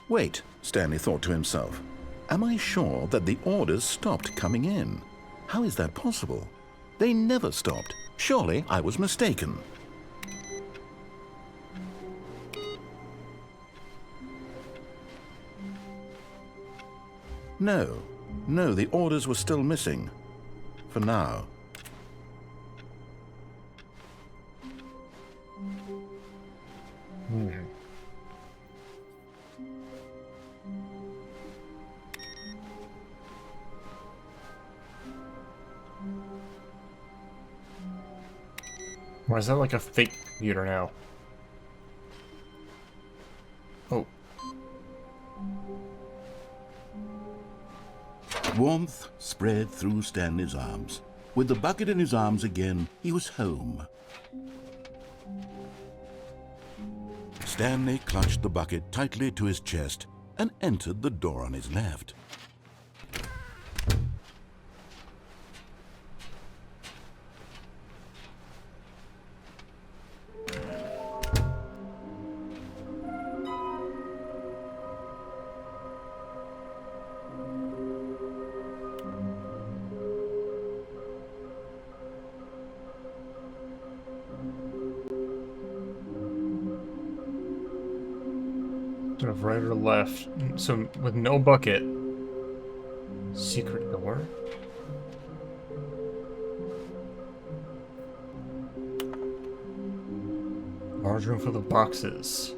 Wait, Stanley thought to himself. Am I sure that the orders stopped coming in? How is that possible? They never stopped. Surely I was mistaken. No, the orders were still missing. For now. Why is that like a fake computer now? Oh. Warmth spread through Stanley's arms. With the bucket in his arms again, he was home. Stanley clutched the bucket tightly to his chest and entered the door on his left. Sort of right or left. So with no bucket. Secret door. Large room full of boxes.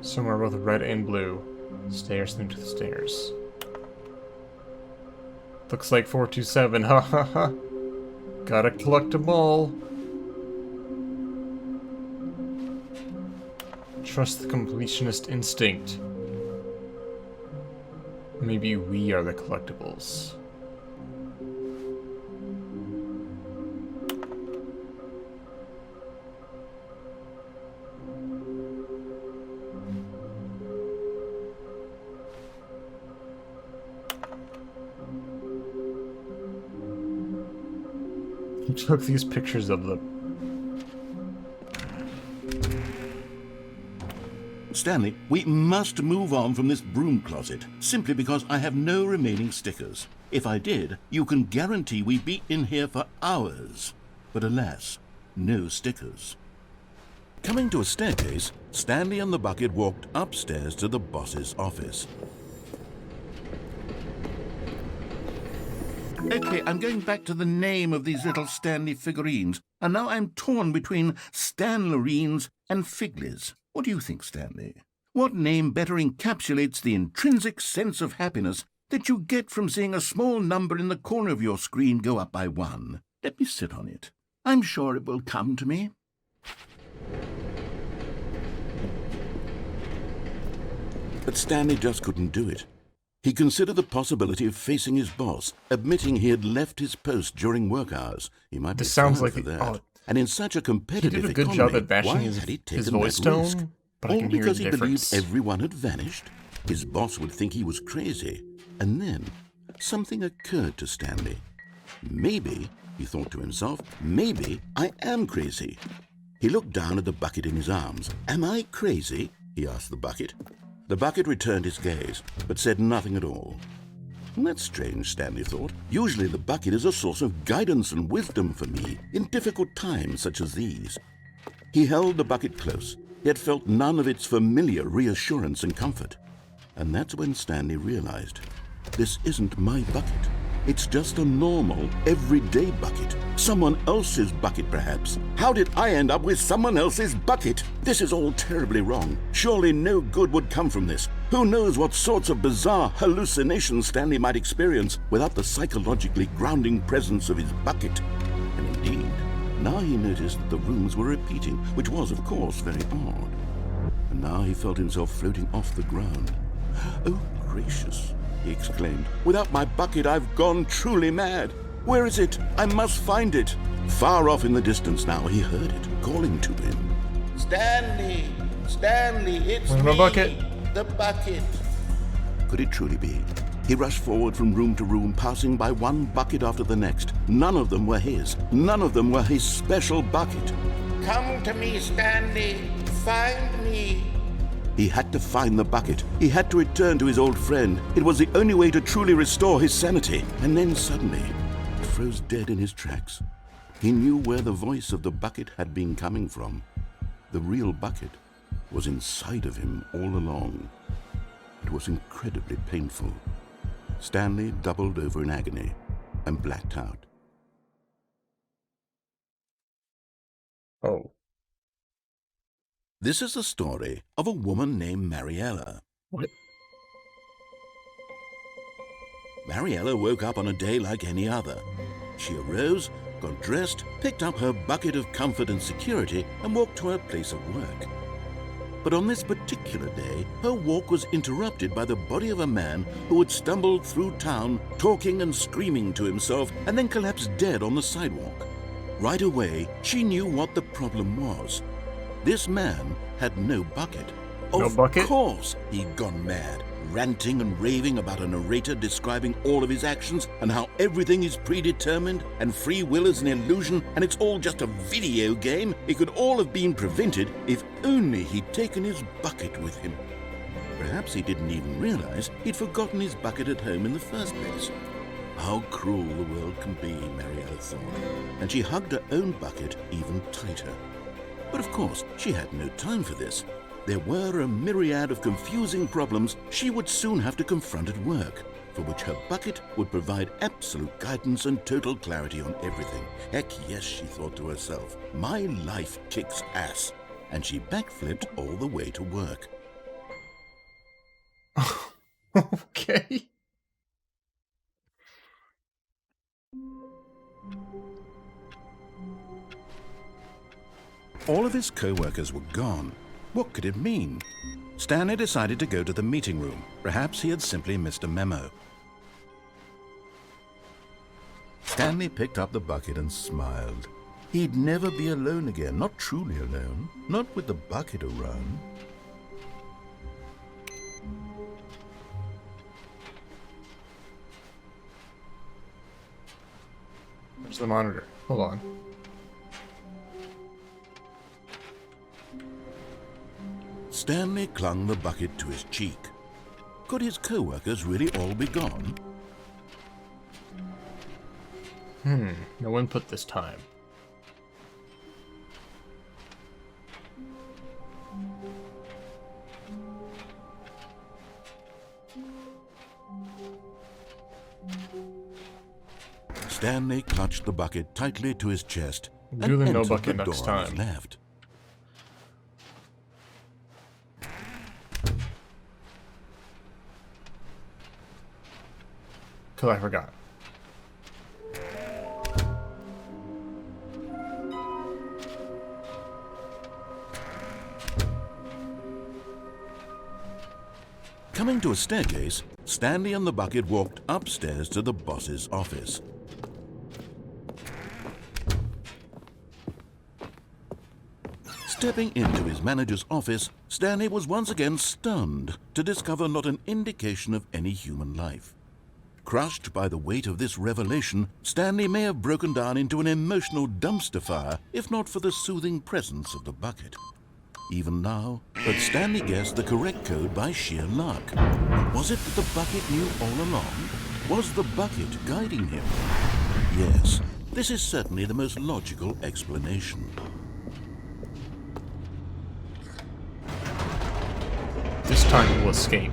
Somewhere both red and blue. Stairs into the stairs. Looks like 427. Ha ha ha. Gotta collect them all. Trust the completionist instinct. Maybe we are the collectibles. He took these pictures of them. Stanley, we must move on from this broom closet, simply because I have no remaining stickers. If I did, you can guarantee we'd be in here for hours. But alas, no stickers. Coming to a staircase, Stanley and the bucket walked upstairs to the boss's office. Okay, I'm going back to the name of these little Stanley figurines, and now I'm torn between Stanlurines and Figleys. What do you think, Stanley? What name better encapsulates the intrinsic sense of happiness that you get from seeing a small number in the corner of your screen go up by 1? Let me sit on it. I'm sure it will come to me. But Stanley just couldn't do it. He considered the possibility of facing his boss, admitting he had left his post during work hours. He might be sounds fired like for that. oh, and in such a competitive he did a good economy, job at bashing why his, had he taken his voice that risk? tone, but I All can hear because the he difference. believed everyone had vanished? His boss would think he was crazy. And then something occurred to Stanley. Maybe, he thought to himself, maybe I am crazy. He looked down at the bucket in his arms. Am I crazy? He asked the bucket. The bucket returned his gaze, but said nothing at all. That's strange, Stanley thought. Usually the bucket is a source of guidance and wisdom for me in difficult times such as these. He held the bucket close, yet felt none of its familiar reassurance and comfort. And that's when Stanley realized, this isn't my bucket. It's just a normal, everyday bucket. Someone else's bucket, perhaps. How did I end up with someone else's bucket? This is all terribly wrong. Surely no good would come from this. Who knows what sorts of bizarre hallucinations Stanley might experience without the psychologically grounding presence of his bucket. And indeed, now he noticed that the rooms were repeating, which was, of course, very odd. And now he felt himself floating off the ground. Oh, gracious, he exclaimed. Without my bucket, I've gone truly mad. Where is it? I must find it. Far off in the distance now, he heard it, calling to him. Stanley! Stanley, it's me! The bucket. The bucket. Could it truly be? He rushed forward from room to room, passing by one bucket after the next. None of them were his. None of them were his special bucket. Come to me, Stanley. Find me. He had to find the bucket. He had to return to his old friend. It was the only way to truly restore his sanity. And then suddenly, he froze dead in his tracks. He knew where the voice of the bucket had been coming from. The real bucket was inside of him all along. It was incredibly painful. Stanley doubled over in agony and blacked out. Oh. This is the story of a woman named Mariella. What? Mariella woke up on a day like any other. She arose, got dressed, picked up her bucket of comfort and security, and walked to her place of work. But on this particular day, her walk was interrupted by the body of a man who had stumbled through town, talking and screaming to himself, and then collapsed dead on the sidewalk. Right away, she knew what the problem was. This man had no bucket. No bucket? Of course, he'd gone mad, ranting and raving about a narrator describing all of his actions and how everything is predetermined and free will is an illusion and it's all just a video game. It could all have been prevented if only he'd taken his bucket with him. Perhaps he didn't even realize he'd forgotten his bucket at home in the first place. How cruel the world can be, Mariella thought, and she hugged her own bucket even tighter. But of course, she had no time for this. There were a myriad of confusing problems she would soon have to confront at work, for which her bucket would provide absolute guidance and total clarity on everything. Heck yes, she thought to herself, my life kicks ass. And she backflipped all the way to work. Okay. All of his co-workers were gone. What could it mean? Stanley decided to go to the meeting room. Perhaps he had simply missed a memo. Stanley picked up the bucket and smiled. He'd never be alone again, not truly alone, not with the bucket around. Where's the monitor? Hold on. Stanley clung the bucket to his cheek. Could his co-workers really all be gone? No input this time. Stanley clutched the bucket tightly to his chest and Really no entered bucket the next door on his time. left. Cause I forgot. Coming to a staircase, Stanley and the bucket walked upstairs to the boss's office. Stepping into his manager's office, Stanley was once again stunned to discover not an indication of any human life. Crushed by the weight of this revelation, Stanley may have broken down into an emotional dumpster fire if not for the soothing presence of the bucket. Even now, but Stanley guessed the correct code by sheer luck. Was it that the bucket knew all along? Was the bucket guiding him? Yes, this is certainly the most logical explanation. This time we'll escape.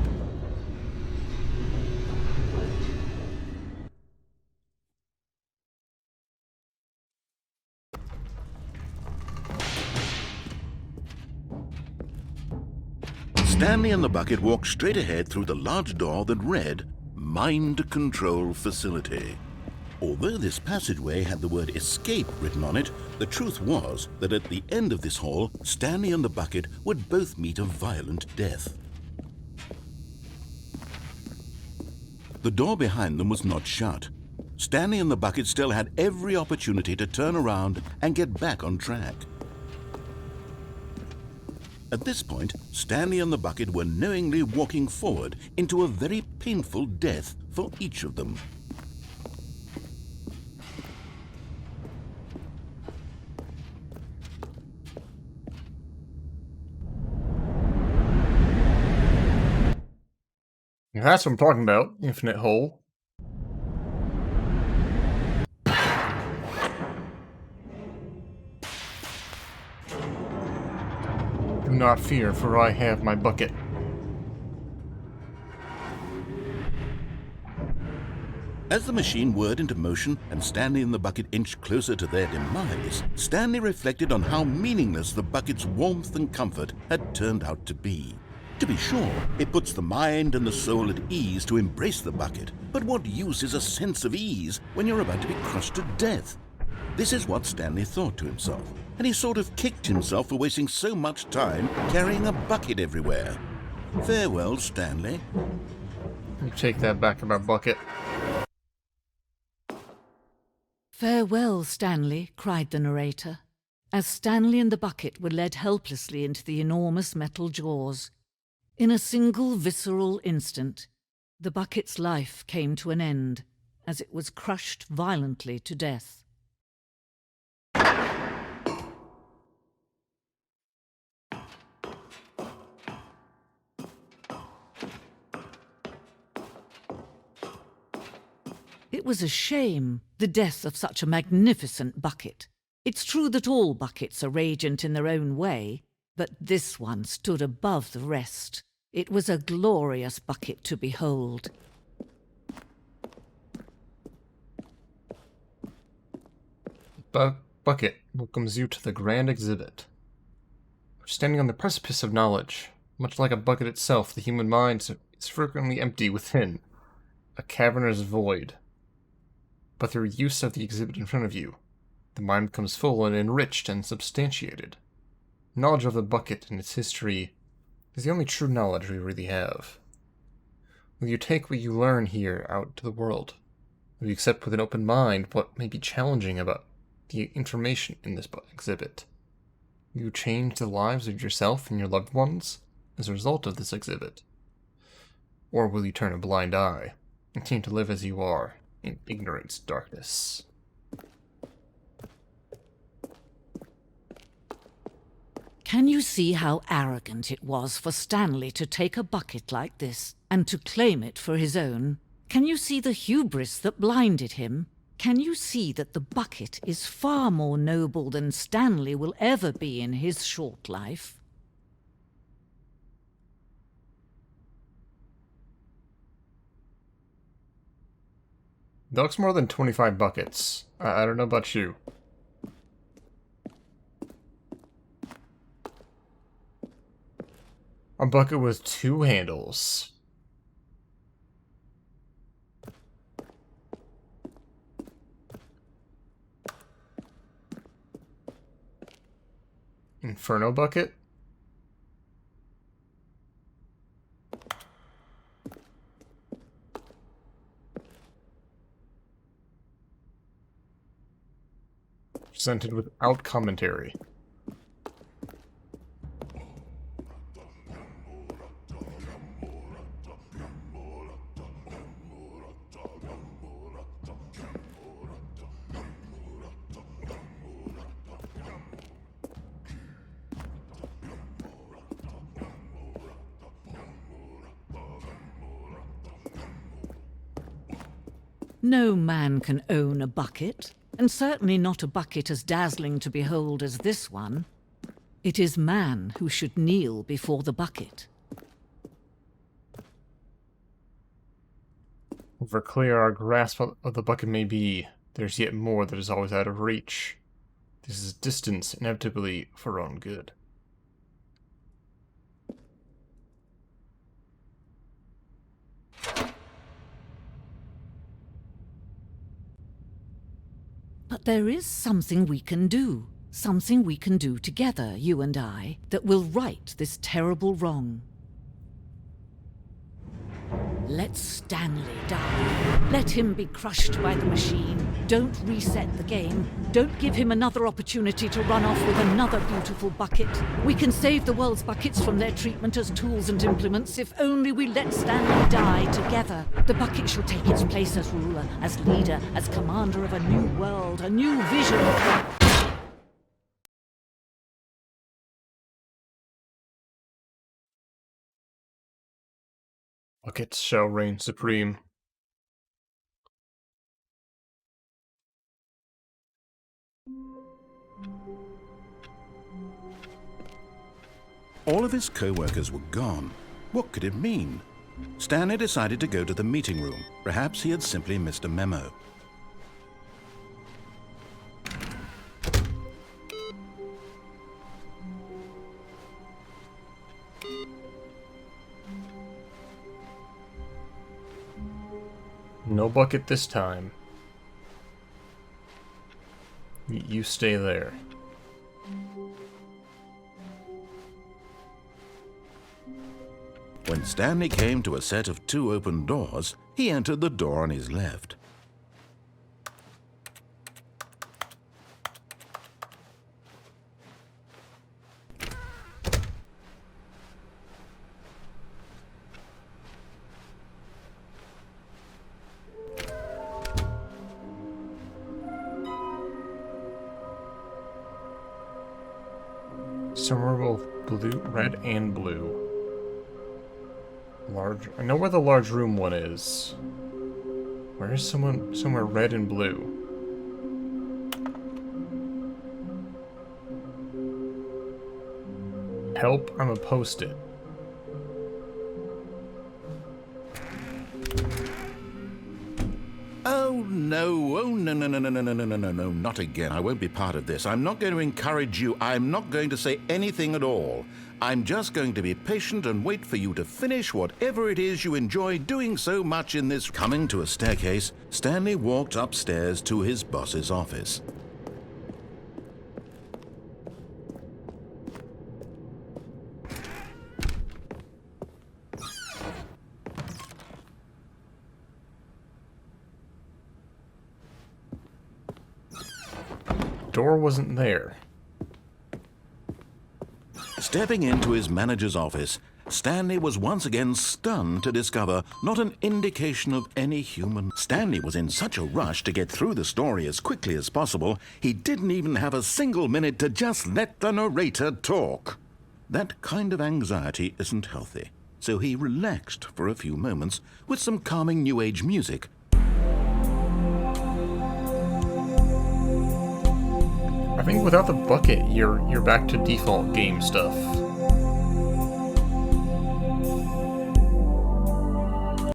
Stanley and the bucket walked straight ahead through the large door that read, Mind Control Facility. Although this passageway had the word escape written on it, the truth was that at the end of this hall, Stanley and the bucket would both meet a violent death. The door behind them was not shut. Stanley and the bucket still had every opportunity to turn around and get back on track. At this point, Stanley and the bucket were knowingly walking forward into a very painful death for each of them. That's what I'm talking about, infinite hole. Do not fear, for I have my bucket. As the machine whirred into motion and Stanley and the bucket inched closer to their demise, Stanley reflected on how meaningless the bucket's warmth and comfort had turned out to be. To be sure, it puts the mind and the soul at ease to embrace the bucket, but what use is a sense of ease when you're about to be crushed to death? This is what Stanley thought to himself, and he sort of kicked himself for wasting so much time carrying a bucket everywhere. Farewell, Stanley. You take that back in my bucket. "Farewell, Stanley," cried the narrator, as Stanley and the bucket were led helplessly into the enormous metal jaws. In a single visceral instant, the bucket's life came to an end, as it was crushed violently to death. It was a shame, the death of such a magnificent bucket. It's true that all buckets are radiant in their own way, but this one stood above the rest. It was a glorious bucket to behold. Bucket welcomes you to the grand exhibit. We're standing on the precipice of knowledge. Much like a bucket itself, the human mind is frequently empty within, a cavernous void. But through use of the exhibit in front of you, the mind becomes full and enriched and substantiated. Knowledge of the bucket and its history is the only true knowledge we really have. Will you take what you learn here out to the world? Will you accept with an open mind what may be challenging about the information in this exhibit? Will you change the lives of yourself and your loved ones as a result of this exhibit? Or will you turn a blind eye and continue to live as you are in ignorance, darkness? Can you see how arrogant it was for Stanley to take a bucket like this and to claim it for his own? Can you see the hubris that blinded him? Can you see that the bucket is far more noble than Stanley will ever be in his short life? That looks more than 25 buckets. I don't know about you. A bucket with 2 handles. Inferno bucket? Presented without commentary. No man can own a bucket, and certainly not a bucket as dazzling to behold as this one. It is man who should kneel before the bucket. However clear our grasp of the bucket may be, there's yet more that is always out of reach. This is distance inevitably for our own good. But there is something we can do together, you and I, that will right this terrible wrong. Let Stanley die. Let him be crushed by the machine. Don't reset the game. Don't give him another opportunity to run off with another beautiful bucket. We can save the world's buckets from their treatment as tools and implements if only we let Stanley die together. The bucket shall take its place as ruler, as leader, as commander of a new world, a new vision. Buckets shall reign supreme. All of his co-workers were gone. What could it mean? Stanley decided to go to the meeting room. Perhaps he had simply missed a memo. No bucket this time. You stay there. When Stanley came to a set of 2 open doors, he entered the door on his left. Somewhere both blue, red, and blue. Large. I know where the large room one is. Where is somewhere red and blue? Help! I'm a post-it. Oh no, no, not again. I won't be part of this. I'm not going to encourage you. I'm not going to say anything at all. I'm just going to be patient and wait for you to finish whatever it is you enjoy doing so much in this. Coming to a staircase, Stanley walked upstairs to his boss's office. Door wasn't there. Stepping into his manager's office, Stanley was once again stunned to discover not an indication of any human. Stanley was in such a rush to get through the story as quickly as possible, he didn't even have a single minute to just let the narrator talk. That kind of anxiety isn't healthy, so he relaxed for a few moments with some calming New Age music. I think without the bucket, you're back to default game stuff.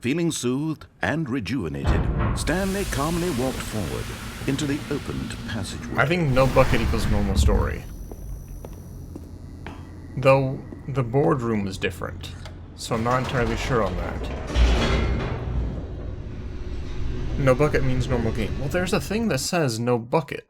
Feeling soothed and rejuvenated, Stanley calmly walked forward into the opened passageway. I think no bucket equals normal story. Though the boardroom is different, so I'm not entirely sure on that. No bucket means normal game. Well, there's a thing that says no bucket.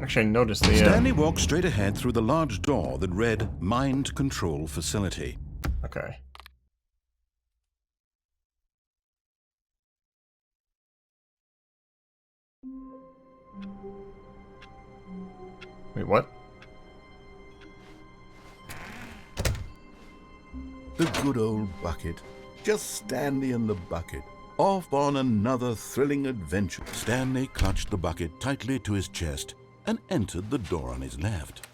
Actually, I noticed the... Stanley walked straight ahead through the large door that read Mind Control Facility. Okay. Wait, what? The good old bucket. Just Stanley and the bucket. Off on another thrilling adventure. Stanley clutched the bucket tightly to his chest and entered the door on his left.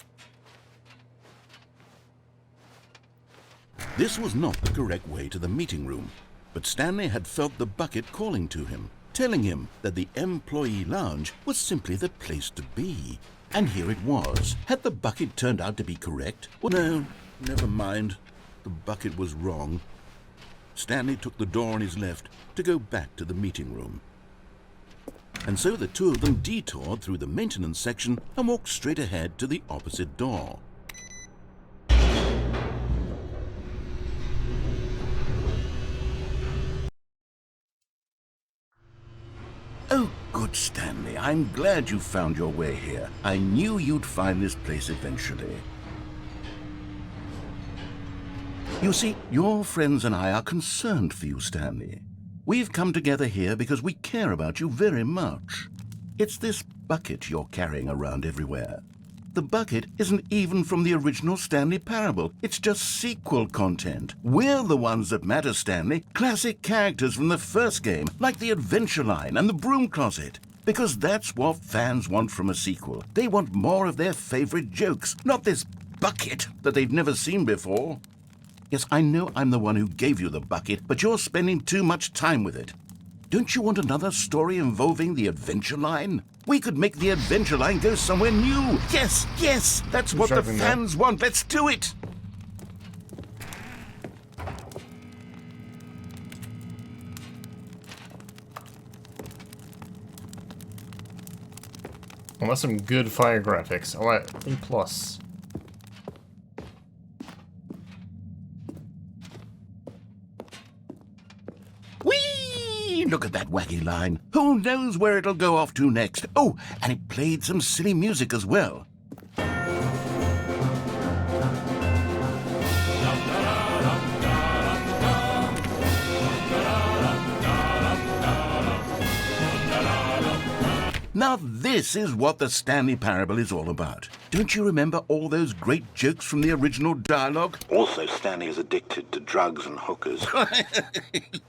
This was not the correct way to the meeting room, but Stanley had felt the bucket calling to him, telling him that the employee lounge was simply the place to be. And here it was. Had the bucket turned out to be correct? Well, no, never mind. The bucket was wrong. Stanley took the door on his left to go back to the meeting room. And so the two of them detoured through the maintenance section and walked straight ahead to the opposite door. Oh, good Stanley. I'm glad you found your way here. I knew you'd find this place eventually. You see, your friends and I are concerned for you, Stanley. We've come together here because we care about you very much. It's this bucket you're carrying around everywhere. The bucket isn't even from the original Stanley Parable. It's just sequel content. We're the ones that matter, Stanley. Classic characters from the first game, like the Adventure Line and the Broom Closet. Because that's what fans want from a sequel. They want more of their favorite jokes, not this bucket that they've never seen before. Yes, I know I'm the one who gave you the bucket, but you're spending too much time with it. Don't you want another story involving the Adventure Line? We could make the Adventure Line go somewhere new. Yes, yes, that's what the fans want. Let's do it. Well, that's some good fire graphics. I like A+. Whee! Look at that wacky line. Who knows where it'll go off to next? Oh, and it played some silly music as well. Now this is what the Stanley Parable is all about. Don't you remember all those great jokes from the original dialogue? Also, Stanley is addicted to drugs and hookers.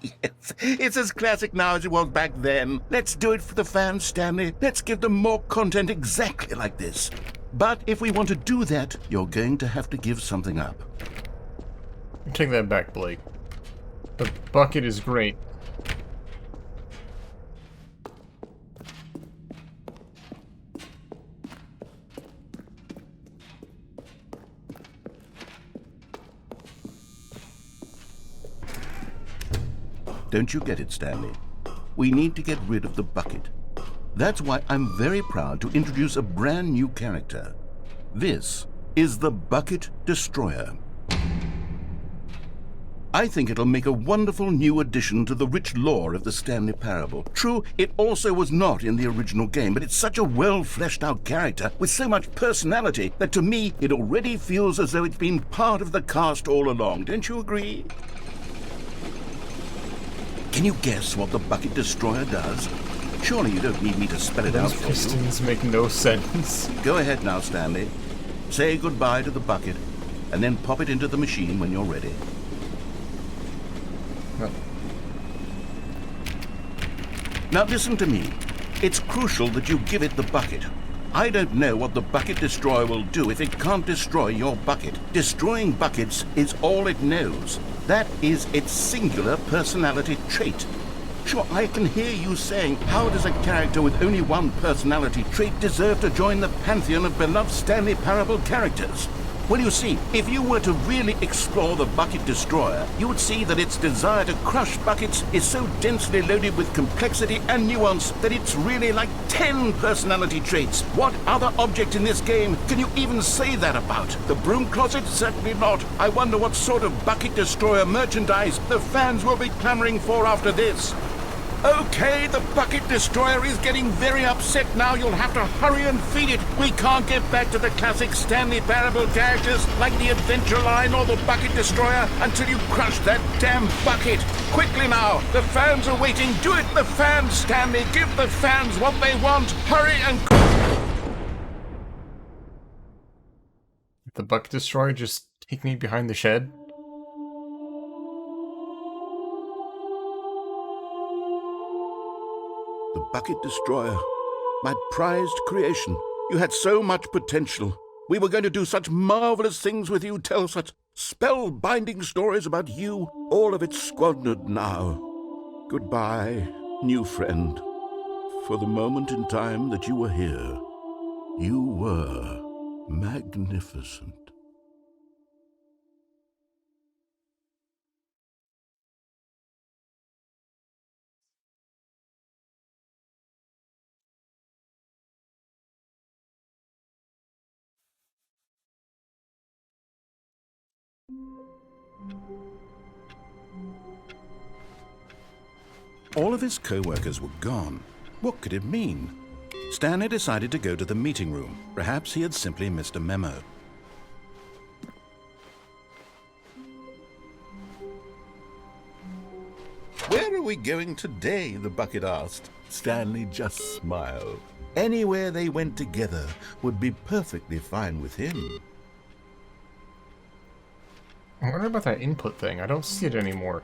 Yes, it's as classic now as it was back then. Let's do it for the fans, Stanley. Let's give them more content exactly like this. But if we want to do that, you're going to have to give something up. Take that back, Blake. The bucket is great. Don't you get it, Stanley? We need to get rid of the bucket. That's why I'm very proud to introduce a brand new character. This is the Bucket Destroyer. I think it'll make a wonderful new addition to the rich lore of the Stanley Parable. True, it also was not in the original game, but it's such a well-fleshed-out character with so much personality that to me it already feels as though it's been part of the cast all along. Don't you agree? Can you guess what the Bucket Destroyer does? Surely you don't need me to spell it out Those for you. pistons make no sense. Go ahead now, Stanley. Say goodbye to the bucket, and then pop it into the machine when you're ready. Now listen to me. It's crucial that you give it the bucket. I don't know what the Bucket Destroyer will do if it can't destroy your bucket. Destroying buckets is all it knows. That is its singular personality trait. Sure, I can hear you saying, how does a character with only one personality trait deserve to join the pantheon of beloved Stanley Parable characters? Well, you see, if you were to really explore the Bucket Destroyer, you would see that its desire to crush buckets is so densely loaded with complexity and nuance that it's really like 10 personality traits. What other object in this game can you even say that about? The Broom Closet? Certainly not. I wonder what sort of Bucket Destroyer merchandise the fans will be clamoring for after this. Okay, the Bucket Destroyer is getting very upset now. You'll have to hurry and feed it. We can't get back to the classic Stanley Parable characters like the Adventure Line or the Bucket Destroyer until you crush that damn bucket. Quickly now, the fans are waiting. Do it, the fans, Stanley. Give the fans what they want. Hurry and... The Bucket Destroyer just take me behind the shed? The Bucket Destroyer, my prized creation. You had so much potential. We were going to do such marvelous things with you, tell such spellbinding stories about you. All of it squandered now. Goodbye, new friend. For the moment in time that you were here, you were magnificent. All of his co-workers were gone. What could it mean? Stanley decided to go to the meeting room. Perhaps he had simply missed a memo. Where are we going today? The bucket asked. Stanley just smiled. Anywhere they went together would be perfectly fine with him. I wonder about that input thing. I don't see it anymore.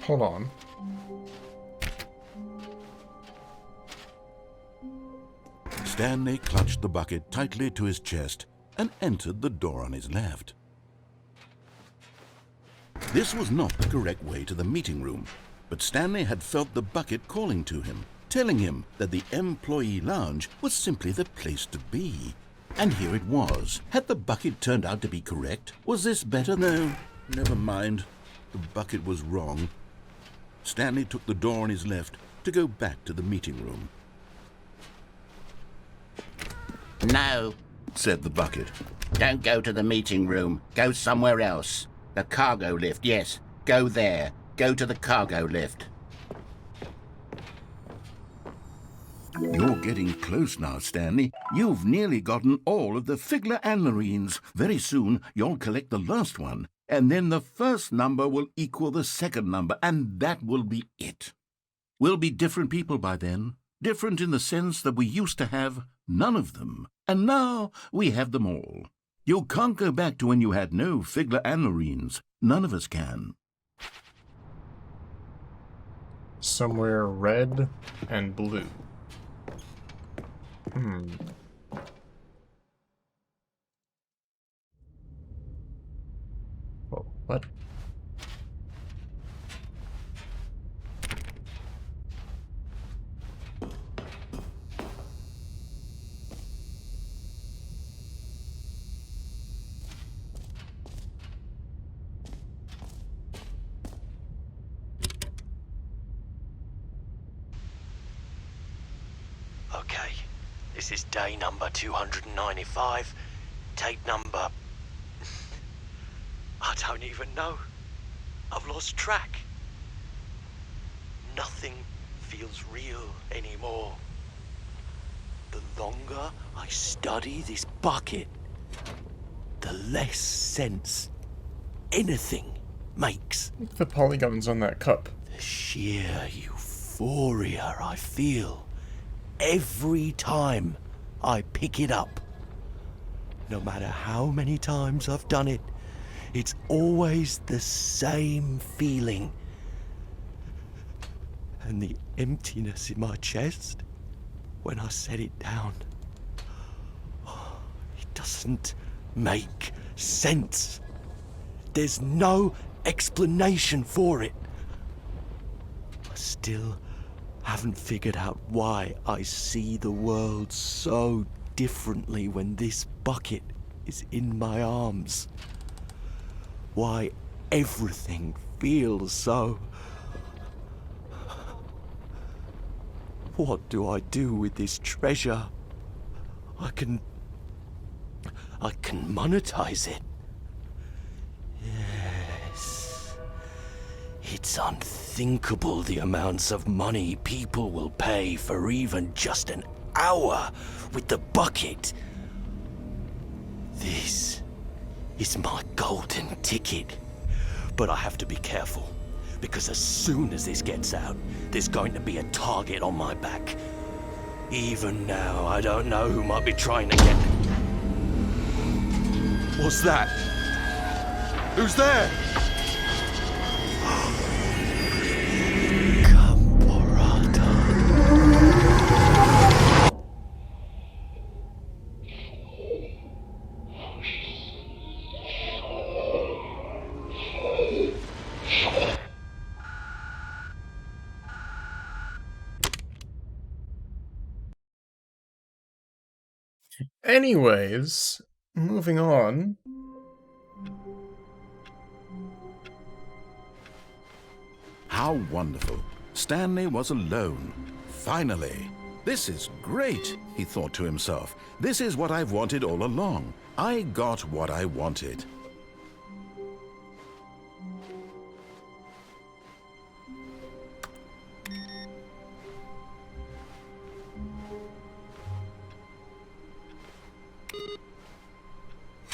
Hold on. Stanley clutched the bucket tightly to his chest and entered the door on his left. This was not the correct way to the meeting room, but Stanley had felt the bucket calling to him, telling him that the employee lounge was simply the place to be. And here it was. Had the bucket turned out to be correct? Was this better? No, never mind. The bucket was wrong. Stanley took the door on his left to go back to the meeting room. No, Said the bucket. don't go to the meeting room. Go somewhere else. The cargo lift, yes. Go there. Go to the cargo lift. You're getting close now, Stanley. You've nearly gotten all of the Figluraenlurines. Very soon, you'll collect the last one, and then the first number will equal the second number, and that will be it. We'll be different people by then. Different in the sense that we used to have none of them, and now we have them all. You can't go back to when you had no Figluraenlurines. None of us can. Somewhere red and blue. Whoa, what? Okay, this is day number 295, tape number... I don't even know. I've lost track. Nothing feels real anymore. The longer I study this bucket, the less sense anything makes. Look at the polygons on that cup. The sheer euphoria I feel every time I pick it up. No matter how many times I've done it, it's always the same feeling. And the emptiness in my chest when I set it down. It doesn't make sense. There's no explanation for it. I still haven't figured out why I see the world so differently when this bucket is in my arms. Why everything feels so... What do I do with this treasure? I can monetize it. Yes. It's unthinkable the amounts of money people will pay for even just an hour with the bucket. This is my golden ticket. But I have to be careful, because as soon as this gets out, there's going to be a target on my back. Even now, I don't know who might be trying to get... What's that? Who's there? Anyways, moving on. How wonderful. Stanley was alone. Finally. This is great, he thought to himself. This is what I've wanted all along. I got what I wanted.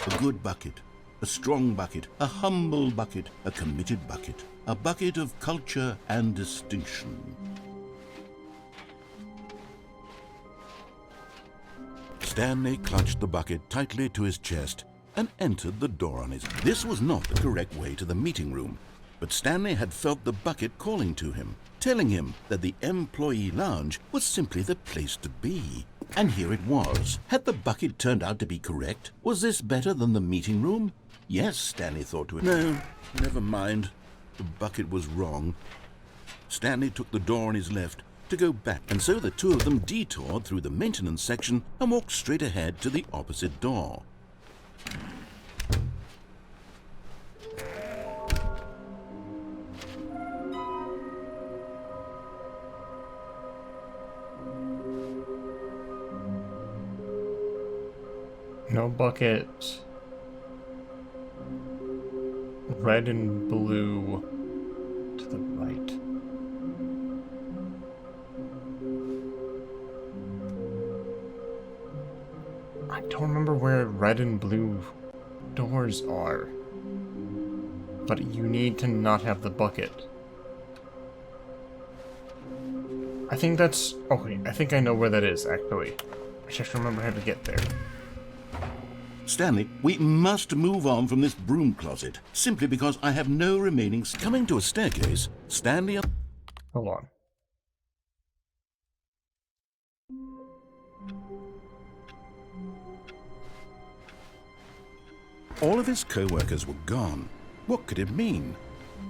A good bucket, a strong bucket, a humble bucket, a committed bucket, a bucket of culture and distinction. Stanley clutched the bucket tightly to his chest and entered the door on his... This was not the correct way to the meeting room, but Stanley had felt the bucket calling to him, telling him that the employee lounge was simply the place to be. And here it was. Had the bucket turned out to be correct? Was this better than the meeting room? Yes, Stanley thought to himself. No, never mind. The bucket was wrong. Stanley took the door on his left to go back, and so the two of them detoured through the maintenance section and walked straight ahead to the opposite door. No bucket. Red and blue to the right. I don't remember where red and blue doors are. But you need to not have the bucket. I think that's... Okay, I think I know where that is, actually. I just remember how to get there. Stanley, we must move on from this broom closet, simply because I have no remaining... Coming to a staircase, Stanley... Hold on. All of his co-workers were gone. What could it mean?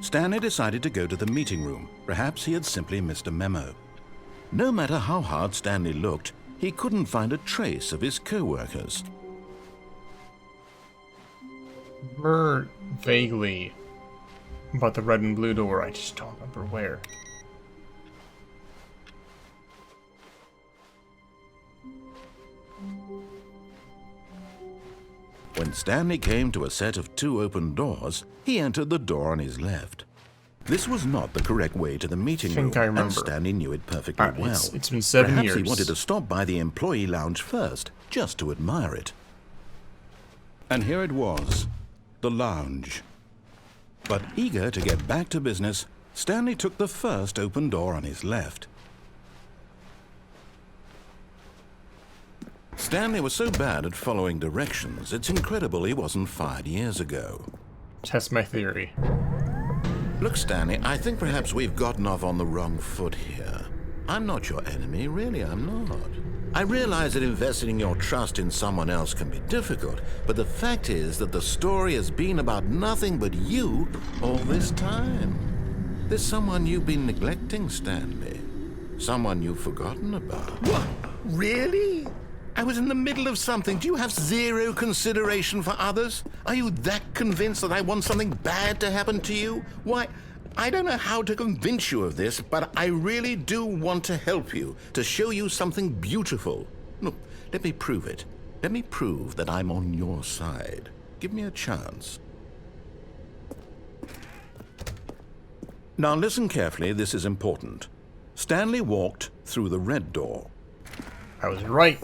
Stanley decided to go to the meeting room. Perhaps he had simply missed a memo. No matter how hard Stanley looked, he couldn't find a trace of his co-workers. Remember vaguely about the red and blue door, I just don't remember where. When Stanley came to a set of two open doors, he entered the door on his left. This was not the correct way to the meeting room, I remember. and Stanley knew it perfectly well. It's been 7 Perhaps years. he wanted to stop by the employee lounge first, just to admire it. And here it was, the lounge. But eager to get back to business, Stanley took the first open door on his left. Stanley was so bad at following directions, it's incredible he wasn't fired years ago. Test my theory. Look, Stanley, I think perhaps we've gotten off on the wrong foot here. I'm not your enemy, really, I'm not. I realize that investing your trust in someone else can be difficult, but the fact is that the story has been about nothing but you all this time. There's someone you've been neglecting, Stanley. Someone you've forgotten about. What? Really? I was in the middle of something. Do you have zero consideration for others? Are you that convinced that I want something bad to happen to you? Why, I don't know how to convince you of this, but I really do want to help you, to show you something beautiful. Look, let me prove it. Let me prove that I'm on your side. Give me a chance. Now listen carefully, this is important. Stanley walked through the red door. I was right.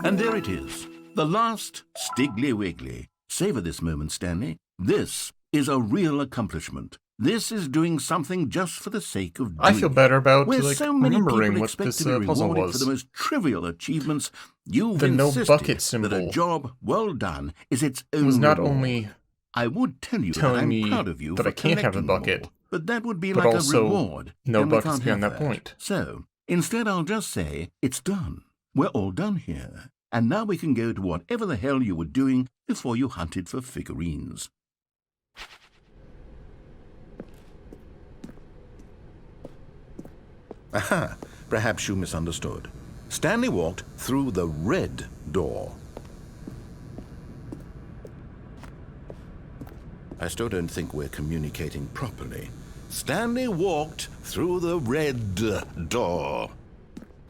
And there it is, the last Stiggly Wiggly. Savor this moment, Stanley. This is a real accomplishment. This is doing something just for the sake of doing. I feel better about Where so many remembering people what expect this to be puzzle rewarded was. for the most trivial achievements, you've The no insisted bucket that symbol a job well done is its own was not reward. only I would tell you that telling I'm me proud of you that for I can't have a collecting bucket, more, but that would be but like also a reward. no and we buckets can't beyond have that point. So instead, I'll just say it's done. We're all done here. And now we can go to whatever the hell you were doing before you hunted for figurines. Aha! Perhaps you misunderstood. Stanley walked through the red door. I still don't think we're communicating properly. Stanley walked through the red door.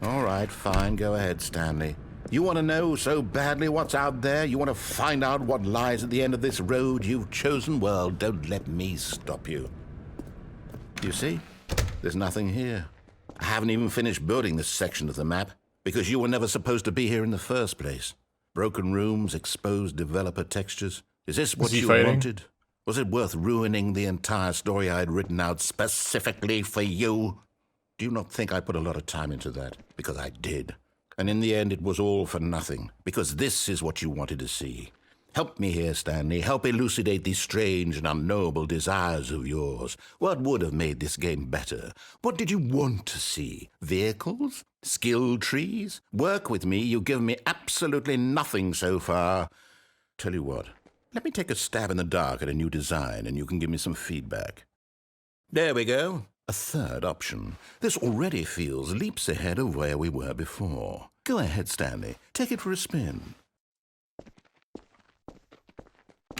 All right, fine. Go ahead, Stanley. You want to know so badly what's out there? You want to find out what lies at the end of this road you've chosen? Well, don't let me stop you. You see? There's nothing here. I haven't even finished building this section of the map because you were never supposed to be here in the first place. Broken rooms, exposed developer textures. Is this what you wanted? Was it worth ruining the entire story I had written out specifically for you? Do you not think I put a lot of time into that? Because I did. And in the end, it was all for nothing. Because this is what you wanted to see. Help me here, Stanley. Help elucidate these strange and unknowable desires of yours. What would have made this game better? What did you want to see? Vehicles? Skill trees? Work with me. You've given me absolutely nothing so far. Tell you what. Let me take a stab in the dark at a new design, and you can give me some feedback. There we go. A third option. This already feels leaps ahead of where we were before. Go ahead, Stanley. Take it for a spin.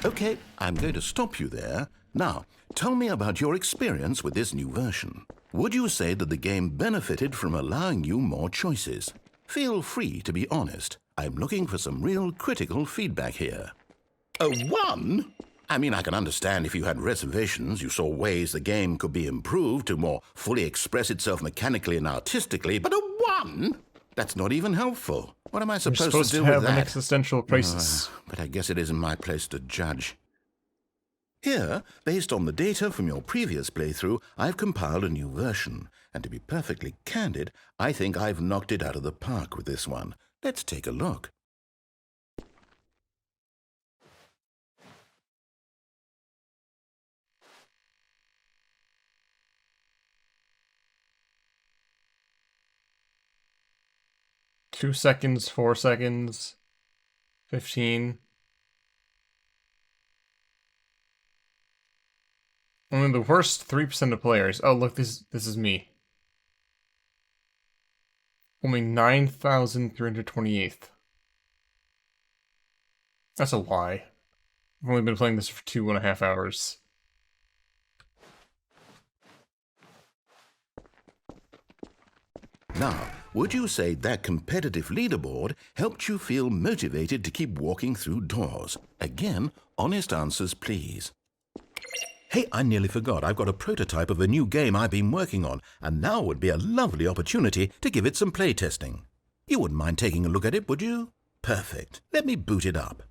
Okay, I'm going to stop you there. Now, tell me about your experience with this new version. Would you say that the game benefited from allowing you more choices? Feel free to be honest. I'm looking for some real critical feedback here. A 1? I mean, I can understand if you had reservations, you saw ways the game could be improved to more fully express itself mechanically and artistically, but a 1? That's not even helpful. What am I supposed to do with that? You're supposed to have an existential crisis. But I guess it isn't my place to judge. Here, based on the data from your previous playthrough, I've compiled a new version. And to be perfectly candid, I think I've knocked it out of the park with this one. Let's take a look. Two seconds, 4 seconds, 15. Only the worst 3% of players. Oh, look, this is me. Only 9,328th. That's a lie. I've only been playing this for 2.5 hours. Now, would you say that competitive leaderboard helped you feel motivated to keep walking through doors? Again, honest answers, please. Hey, I nearly forgot. I've got a prototype of a new game I've been working on, and now would be a lovely opportunity to give it some playtesting. You wouldn't mind taking a look at it, would you? Perfect. Let me boot it up.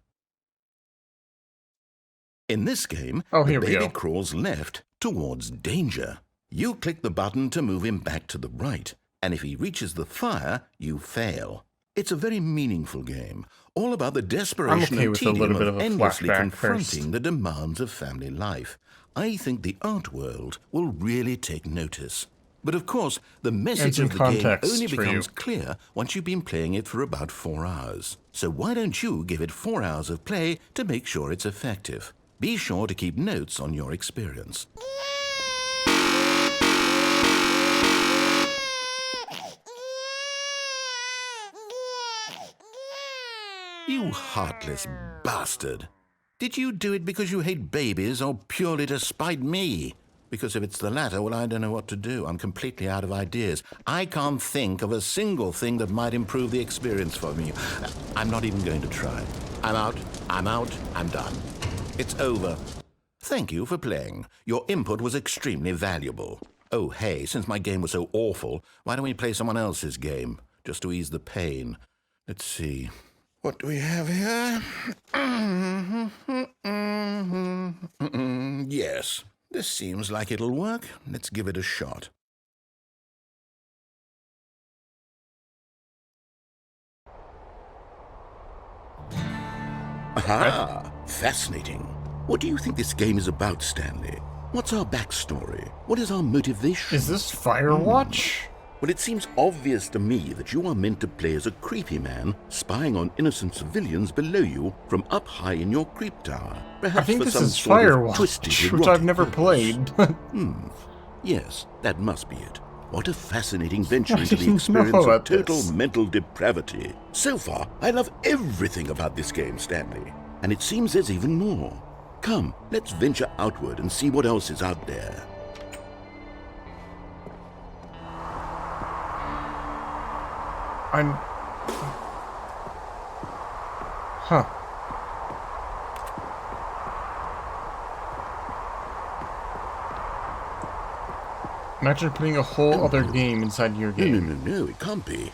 In this game, the baby crawls left towards danger. You click the button to move him back to the right. And if he reaches the fire, you fail. It's a very meaningful game, all about the desperation and tedium of endlessly confronting the demands of family life. I think the art world will really take notice. But of course, the message of the game only becomes clear once you've been playing it for about 4 hours. So why don't you give it 4 hours of play to make sure it's effective? Be sure to keep notes on your experience. You heartless bastard. Did you do it because you hate babies or purely to spite me? Because if it's the latter, well, I don't know what to do. I'm completely out of ideas. I can't think of a single thing that might improve the experience for me. I'm not even going to try. I'm out, I'm done. It's over. Thank you for playing. Your input was extremely valuable. Oh, hey, since my game was so awful, why don't we play someone else's game, just to ease the pain? Let's see. What do we have here? Yes, this seems like it'll work. Let's give it a shot. Aha! Fascinating. What do you think this game is about, Stanley? What's our backstory? What is our motivation? Is this Firewatch? Well, it seems obvious to me that you are meant to play as a creepy man spying on innocent civilians below you from up high in your creep tower. Perhaps I think for this some is sort Firewatch, of twisted, which I've never purpose. played. Yes, that must be it. What a fascinating venture into the experience of total mental depravity. So far, I love everything about this game, Stanley. And it seems there's even more. Come, let's venture outward and see what else is out there. I'm... Huh. Imagine putting a whole other game inside your game. No, it can't be.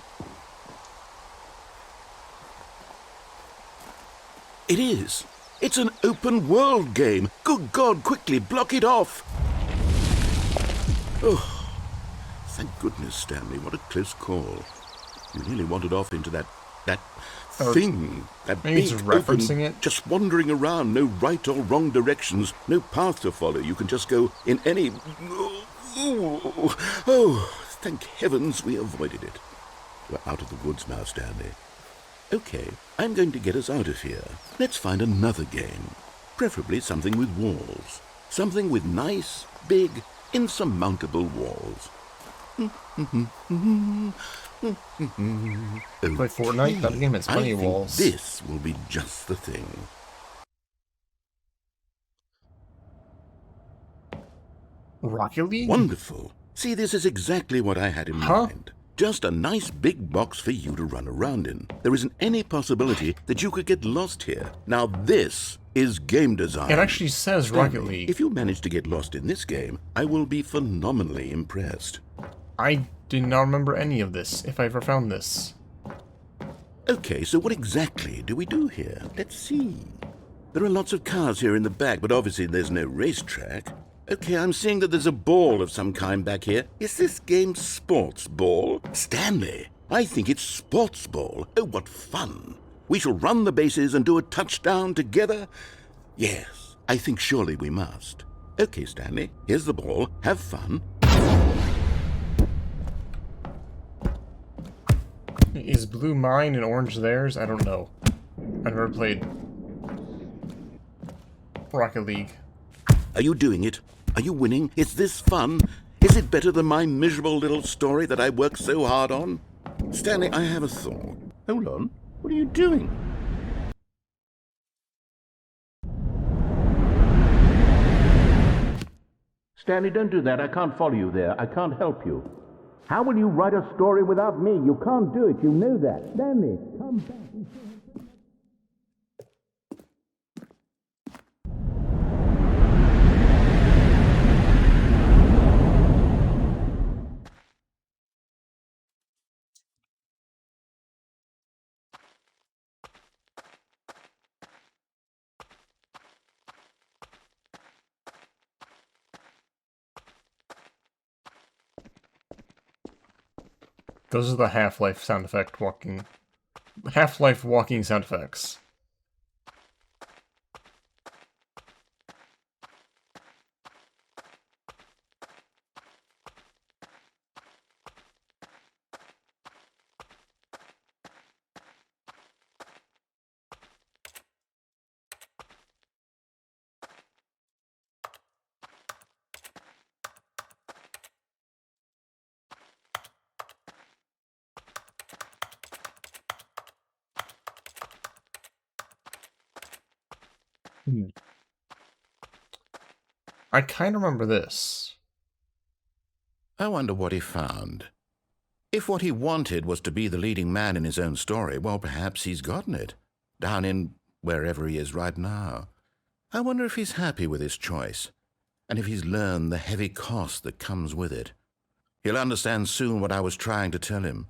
It is. It's an open world game. Good God, quickly, block it off. Oh, thank goodness, Stanley. What a close call. You nearly wandered off into that thing. That maybe big, it's referencing open, it. just wandering around. No right or wrong directions. No path to follow. You can just go in any... Oh, thank heavens we avoided it. We're out of the woods now, Stanley. Okay, I'm going to get us out of here. Let's find another game. Preferably something with walls. Something with nice, big, insurmountable walls. Play Fortnite? That game has plenty of I think walls. this will be just the thing. Rocket League? Wonderful. See, this is exactly what I had in mind. Just a nice big box for you to run around in. There isn't any possibility that you could get lost here. Now this is game design. It actually says Rocket League. If you manage to get lost in this game, I will be phenomenally impressed. I did not remember any of this, if I ever found this. Okay, so what exactly do we do here? Let's see. There are lots of cars here in the back, but obviously there's no racetrack. Okay, I'm seeing that there's a ball of some kind back here. Is this game sports ball? Stanley, I think it's sports ball. Oh, what fun. We shall run the bases and do a touchdown together? Yes, I think surely we must. Okay, Stanley, here's the ball. Have fun. Is blue mine and orange theirs? I don't know. I've never played Rocket League. Are you doing it? Are you winning? Is this fun? Is it better than my miserable little story that I worked so hard on? Stanley, I have a thought. Hold on. What are you doing? Stanley, don't do that. I can't follow you there. I can't help you. How will you write a story without me? You can't do it. You know that. Stanley, come back. Those are the Half-Life sound effect walking... Half-Life walking sound effects. I kind of remember this. I wonder what he found. If what he wanted was to be the leading man in his own story, well, perhaps he's gotten it. Down in wherever he is right now. I wonder if he's happy with his choice, and if he's learned the heavy cost that comes with it. He'll understand soon what I was trying to tell him.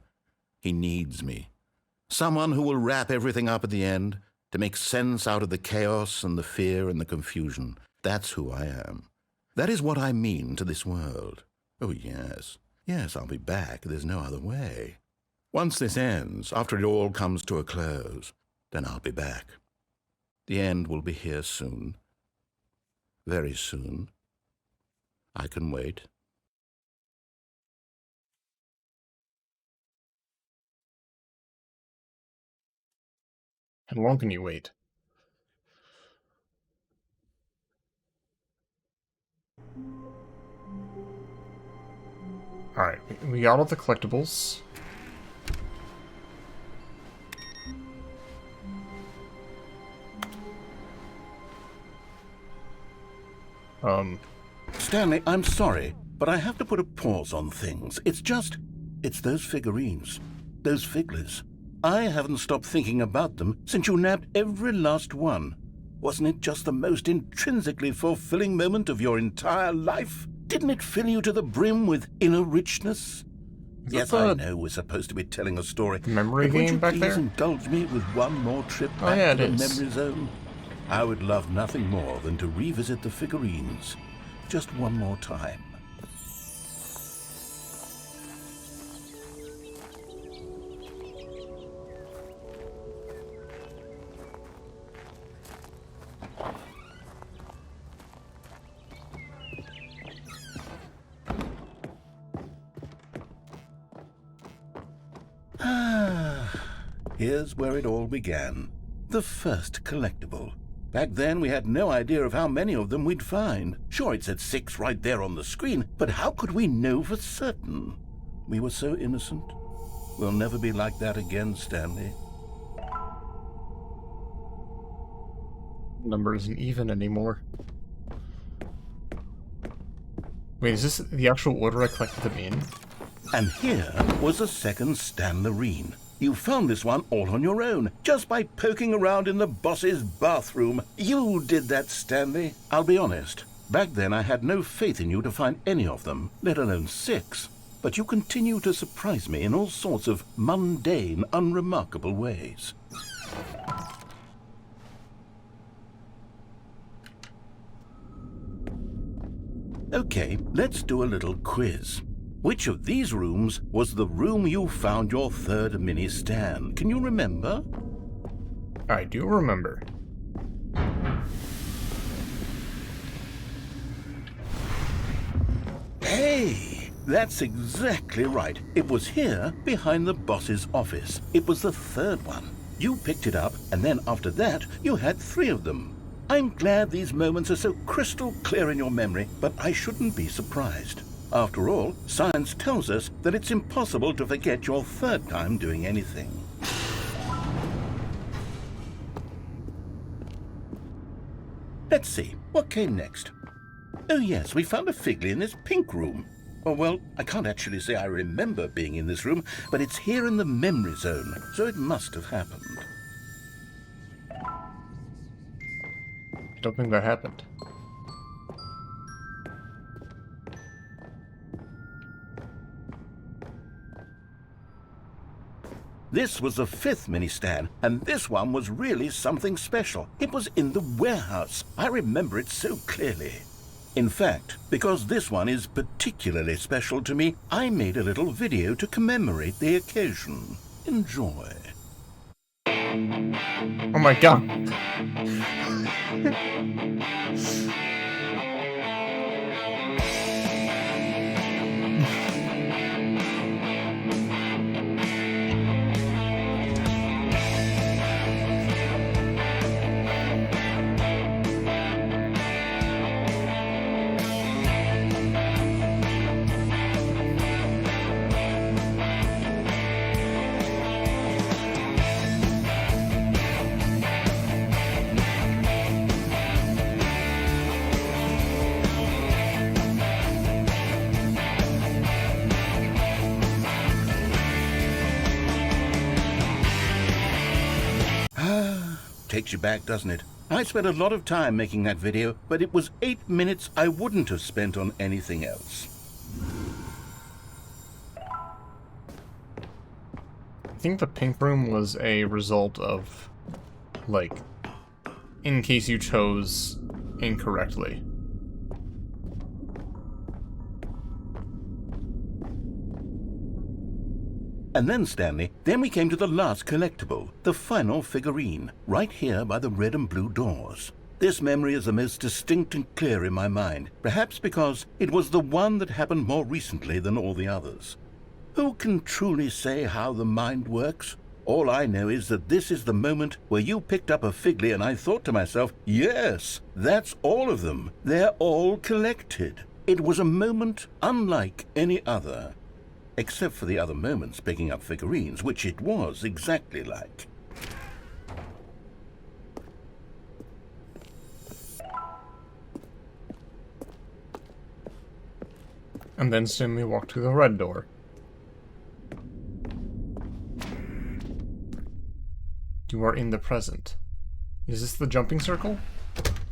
He needs me. Someone who will wrap everything up at the end, to make sense out of the chaos and the fear and the confusion. That's who I am. That is what I mean to this world. Oh, yes. Yes, I'll be back. There's no other way. Once this ends, after it all comes to a close, then I'll be back. The end will be here soon. Very soon. I can wait. How long can you wait? Alright, we got all the collectibles. Stanley, I'm sorry, but I have to put a pause on things. It's those figurines. those Figleys. I haven't stopped thinking about them since you nabbed every last one. Wasn't it just the most intrinsically fulfilling moment of your entire life? Didn't it fill you to the brim with inner richness? Yes, I know we're supposed to be telling a story. Memory but would game you back please there? indulge me with one more trip Oh, back yeah, to it the is. memory zone? I would love nothing more than to revisit the figurines. Just one more time. Here's where it all began. The first collectible. Back then, we had no idea of how many of them we'd find. Sure, it said 6 right there on the screen, but how could we know for certain? We were so innocent. We'll never be like that again, Stanley. Number isn't even anymore. Wait, is this the actual order I collected them in? And here was a second Stanlurine. You found this one all on your own, just by poking around in the boss's bathroom. You did that, Stanley. I'll be honest. Back then I had no faith in you to find any of them, let alone 6. But you continue to surprise me in all sorts of mundane, unremarkable ways. Okay, let's do a little quiz. Which of these rooms was the room you found your third mini Stan? Can you remember? I do remember. Hey, that's exactly right. It was here, behind the boss's office. It was the third one. You picked it up, and then after that, you had 3 of them. I'm glad these moments are so crystal clear in your memory, but I shouldn't be surprised. After all, science tells us that it's impossible to forget your third time doing anything. Let's see, what came next? Oh yes, we found a Figley in this pink room. Oh well, I can't actually say I remember being in this room, but it's here in the memory zone, so it must have happened. I don't think that happened. This was the 5th mini Stan, and this one was really something special. It was in the warehouse. I remember it so clearly. In fact, because this one is particularly special to me, I made a little video to commemorate the occasion. Enjoy. Oh my god. Takes you back, doesn't it? I spent a lot of time making that video, but it was 8 minutes I wouldn't have spent on anything else. I think the pink room was a result of, like, in case you chose incorrectly. And then, Stanley, then we came to the last collectible, the final figurine, right here by the red and blue doors. This memory is the most distinct and clear in my mind, perhaps because it was the one that happened more recently than all the others. Who can truly say how the mind works? All I know is that this is the moment where you picked up a Figley and I thought to myself, yes, that's all of them. They're all collected. It was a moment unlike any other. Except for the other moments picking up figurines, which it was exactly like. And then Stanley walked through the red door. are in the present. Is this the jumping circle?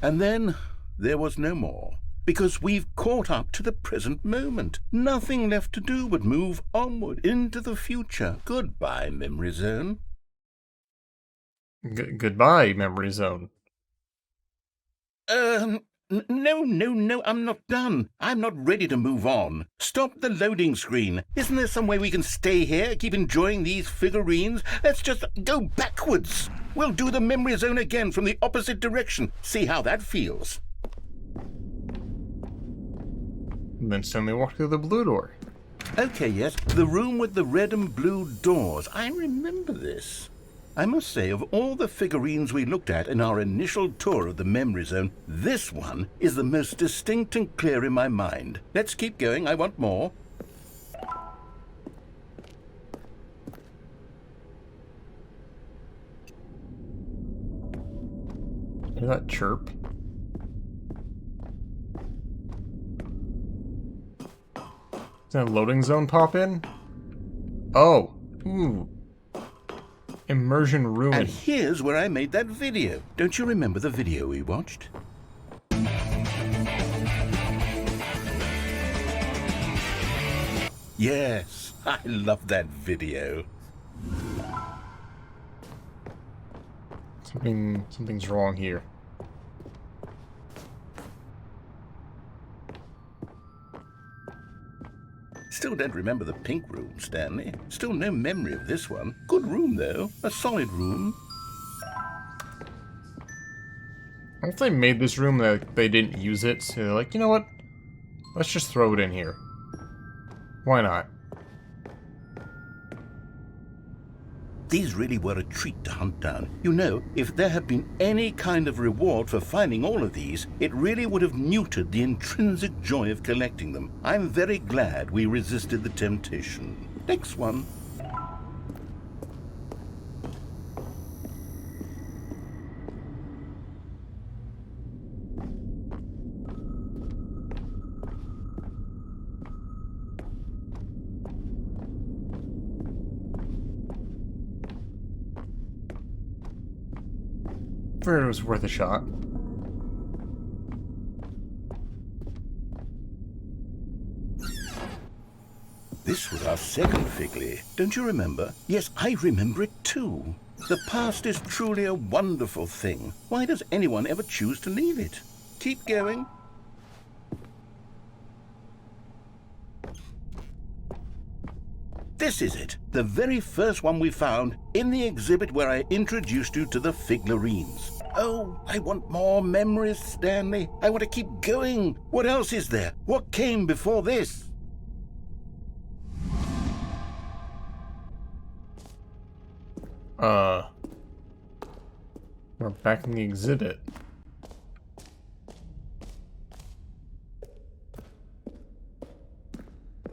And then there was no more, because we've caught up to the present moment. Nothing left to do but move onward into the future. Goodbye, Memory Zone. Goodbye, Memory Zone. No, I'm not done. I'm not ready to move on. Stop the loading screen. Isn't there some way we can stay here, keep enjoying these figurines? Let's just go backwards. We'll do the Memory Zone again from the opposite direction. See how that feels. And then Stanley walked through the blue door. Okay, yes, the room with the red and blue doors. I remember this. I must say, of all the figurines we looked at in our initial tour of the Memory Zone, this one is the most distinct and clear in my mind. Let's keep going. I want more. Hear that chirp? Does that loading zone pop in? Oh. Ooh. Immersion Room. And here's where I made that video. Don't you remember the video we watched? Yes, I love that video. Something's wrong here. Still don't remember the pink room, Stanley. Still no memory of this one. Good room, though. A solid room. I think they made this room that they didn't use it, so they're like, you know what? Let's just throw it in here. Why not? These really were a treat to hunt down. You know, if there had been any kind of reward for finding all of these, it really would have neutered the intrinsic joy of collecting them. I'm very glad we resisted the temptation. Next one. It was worth a shot. This was our second Figley. Don't you remember? Yes, I remember it too. The past is truly a wonderful thing. Why does anyone ever choose to leave it? Keep going. This is it, the very first one we found in the exhibit where I introduced you to the Figlurines. Oh, I want more memories, Stanley. I want to keep going. What else is there? What came before this? We're back in the exhibit.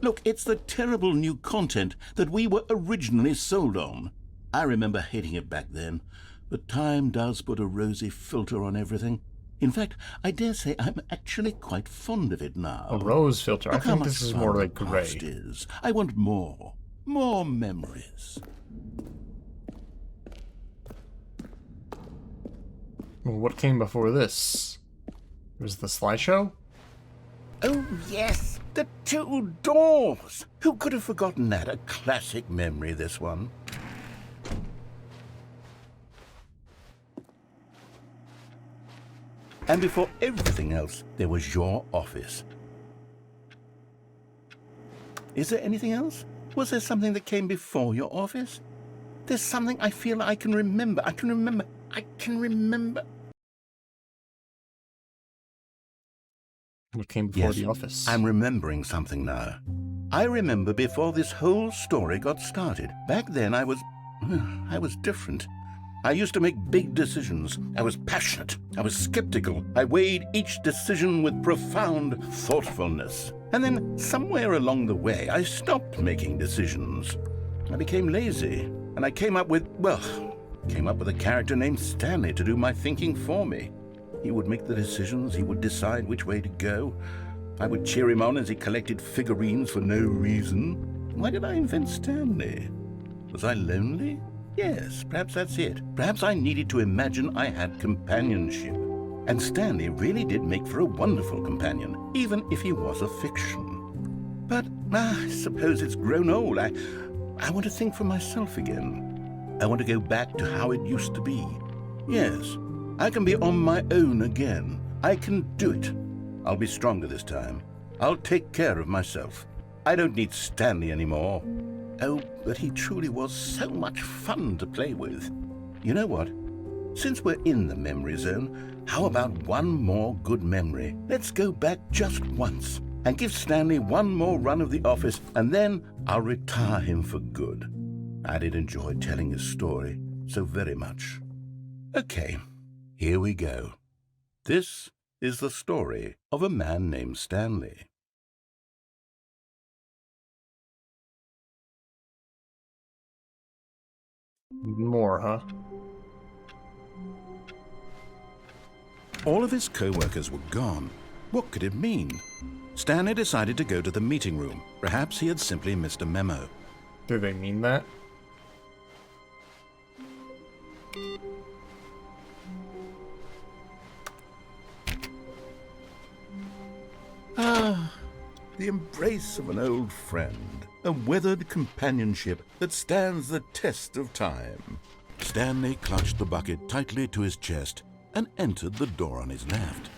Look, it's the terrible new content that we were originally sold on. I remember hating it back then, but time does put a rosy filter on everything. In fact, I dare say I'm actually quite fond of it now. A rose filter. I Look how think much this is fun more the like gray. past is. I want more. More memories. Well, what came before this? Was the slideshow? Oh, yes, the two doors. Who could have forgotten that? A classic memory, this one. And before everything else, there was your office. Is there anything else? Was there something that came before your office? There's something I feel I can remember. I can remember. What came before Yes, the office? I'm remembering something now. I remember before this whole story got started. Back then I was different. I used to make big decisions. I was passionate. I was skeptical. I weighed each decision with profound thoughtfulness. And then somewhere along the way, I stopped making decisions. I became lazy, and I came up with a character named Stanley to do my thinking for me. He would make the decisions. He would decide which way to go. I would cheer him on as he collected figurines for no reason. Why did I invent Stanley? Was I lonely? Yes, perhaps that's it. Perhaps I needed to imagine I had companionship. And Stanley really did make for a wonderful companion, even if he was a fiction. But I suppose it's grown old. I want to think for myself again. I want to go back to how it used to be. Yes, I can be on my own again. I can do it. I'll be stronger this time. I'll take care of myself. I don't need Stanley anymore. Oh, but he truly was so much fun to play with. You know what? Since we're in the memory zone, how about one more good memory? Let's go back just once and give Stanley one more run of the office, and then I'll retire him for good. I did enjoy telling his story so very much. Okay, here we go. This is the story of a man named Stanley. More, huh? All of his co-workers were gone. What could it mean? Stanley decided to go to the meeting room. Perhaps he had simply missed a memo. Do they mean that? Ah, the embrace of an old friend. A weathered companionship that stands the test of time. Stanley clutched the bucket tightly to his chest and entered the door on his left.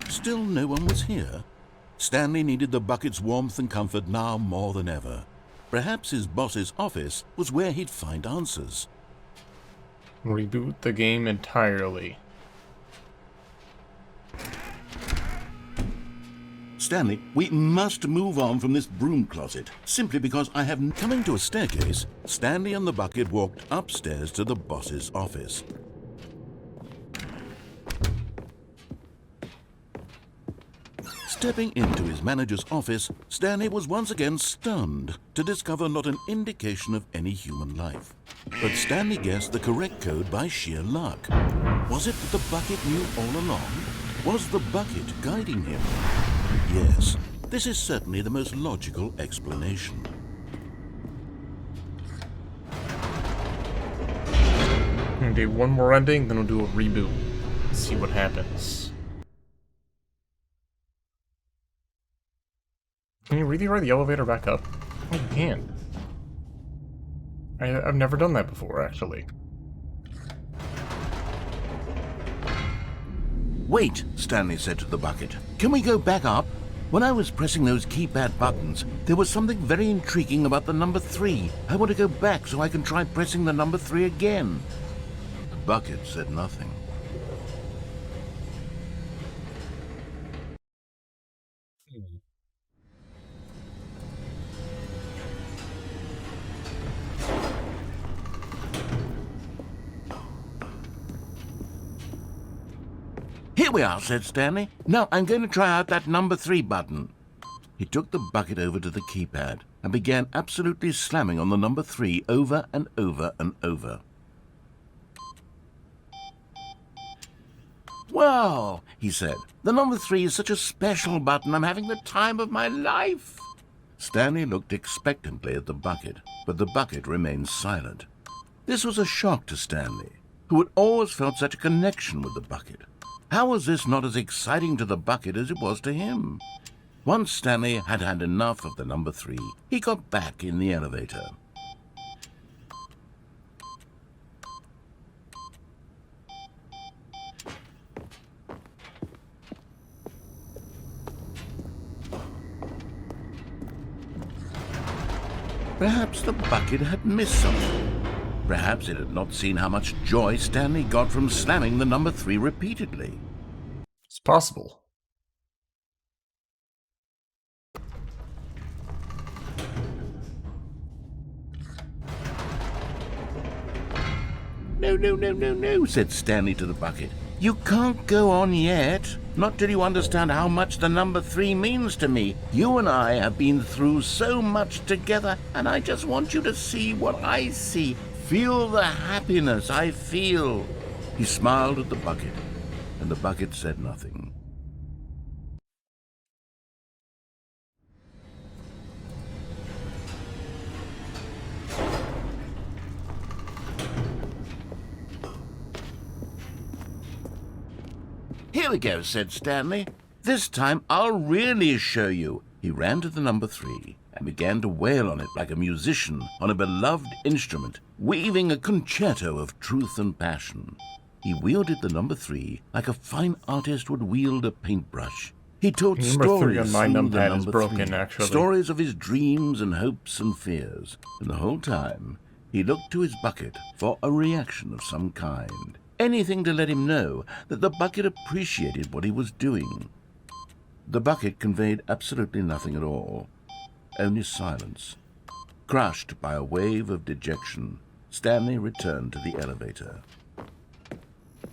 Still no one was here. Stanley needed the bucket's warmth and comfort now more than ever. Perhaps his boss's office was where he'd find answers. Reboot the game entirely. Stanley, we must move on from this broom closet, simply because I have... Coming to a staircase, Stanley and the bucket walked upstairs to the boss's office. Stepping into his manager's office, Stanley was once again stunned to discover not an indication of any human life. But Stanley guessed the correct code by sheer luck. Was it that the bucket knew all along? Was the bucket guiding him? Yes, this is certainly the most logical explanation. I'm gonna do one more ending, then we'll do a reboot. See what happens. Can you really ride the elevator back up? Oh, you can. I've never done that before, actually. Wait, Stanley said to the bucket. Can we go back up? When I was pressing those keypad buttons, there was something very intriguing about the number 3. I want to go back so I can try pressing the number 3 again. The bucket said nothing. Here we are, said Stanley. Now I'm going to try out that number 3 button. He took the bucket over to the keypad and began absolutely slamming on the number 3 over and over and over. Well, he said, the number 3 is such a special button. I'm having the time of my life. Stanley looked expectantly at the bucket, but the bucket remained silent. This was a shock to Stanley, who had always felt such a connection with the bucket. How was this not as exciting to the bucket as it was to him? Once Stanley had had enough of the number 3, he got back in the elevator. Perhaps the bucket had missed something. Perhaps it had not seen how much joy Stanley got from slamming the number 3 repeatedly. It's possible. No, said Stanley to the bucket. You can't go on yet. Not till you understand how much the number 3 means to me. You and I have been through so much together, and I just want you to see what I see. Feel the happiness I feel. He smiled at the bucket, and the bucket said nothing. Here we go, said Stanley. This time I'll really show you. He ran to the number 3 and began to wail on it like a musician on a beloved instrument, weaving a concerto of truth and passion. He wielded the number 3 like a fine artist would wield a paintbrush. He told Number 3 stories on my through the numpad is number broken, 3, actually. stories of his dreams and hopes and fears, and the whole time he looked to his bucket for a reaction of some kind. Anything to let him know that the bucket appreciated what he was doing. The bucket conveyed absolutely nothing at all, only silence. Crushed by a wave of dejection, Stanley returned to the elevator.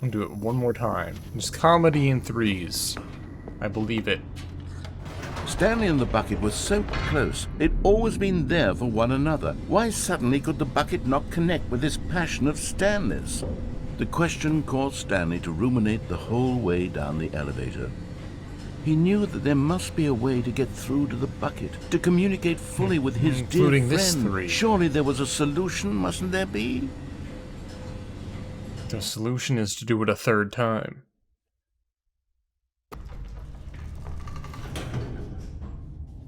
I'll do it one more time. It's comedy in 3s. I believe it. Stanley and the bucket were so close. They'd always been there for one another. Why suddenly could the bucket not connect with this passion of Stanley's? The question caused Stanley to ruminate the whole way down the elevator. He knew that there must be a way to get through to the bucket, to communicate fully with his dear Including this friend. 3. Surely there was a solution, mustn't there be? The solution is to do it a 3rd time.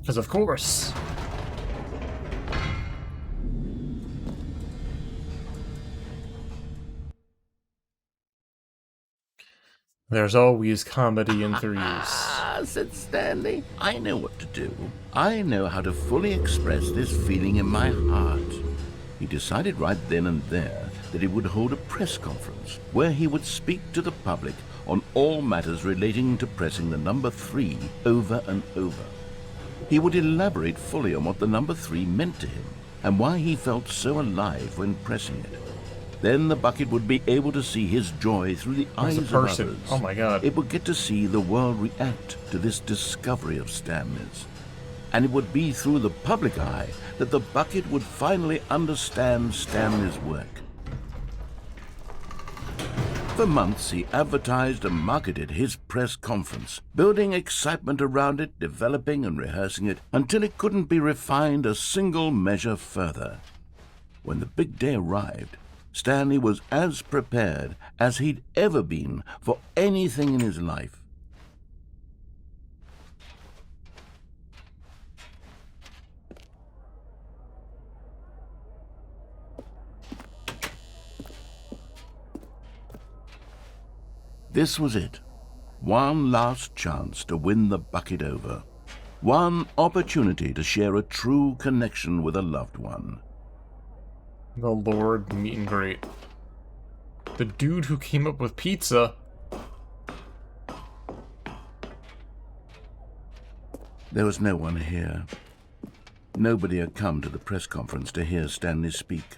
Because of course. There's always comedy in 3s. Ah, said Stanley. I know what to do. I know how to fully express this feeling in my heart. He decided right then and there that he would hold a press conference where he would speak to the public on all matters relating to pressing the number 3 over and over. He would elaborate fully on what the number 3 meant to him and why he felt so alive when pressing it. Then the bucket would be able to see his joy through the eyes of others. Oh my god. It would get to see the world react to this discovery of Stanley's. And it would be through the public eye that the bucket would finally understand Stanley's work. For months, he advertised and marketed his press conference, building excitement around it, developing and rehearsing it, until it couldn't be refined a single measure further. When the big day arrived, Stanley was as prepared as he'd ever been for anything in his life. This was it. One last chance to win the bucket over. One opportunity to share a true connection with a loved one. The Lord meet and greet. The dude who came up with pizza. There was no one here. Nobody had come to the press conference to hear Stanley speak,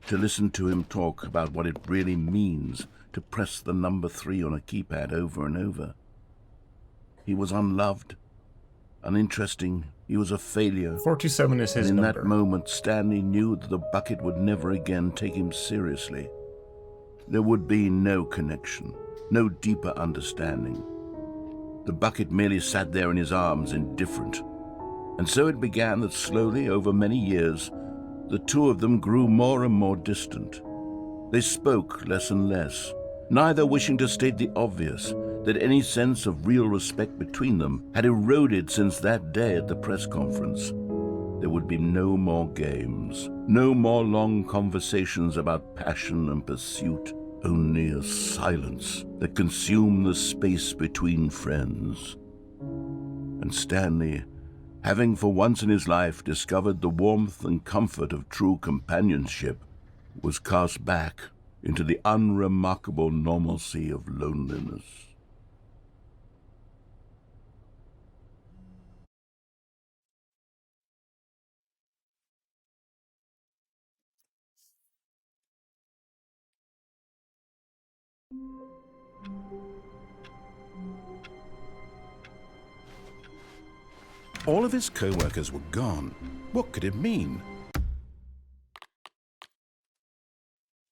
to listen to him talk about what it really means to press the number 3 on a keypad over and over. He was unloved, uninteresting. He was a failure. 427 is his and in number. that moment, Stanley knew that the bucket would never again take him seriously. There would be no connection, no deeper understanding. The bucket merely sat there in his arms, indifferent. And so it began that slowly, over many years, the two of them grew more and more distant. They spoke less and less, neither wishing to state the obvious, that any sense of real respect between them had eroded since that day at the press conference. There would be no more games, no more long conversations about passion and pursuit, only a silence that consumed the space between friends. And Stanley, having for once in his life discovered the warmth and comfort of true companionship, was cast back into the unremarkable normalcy of loneliness. All of his co-workers were gone. What could it mean?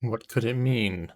What could it mean?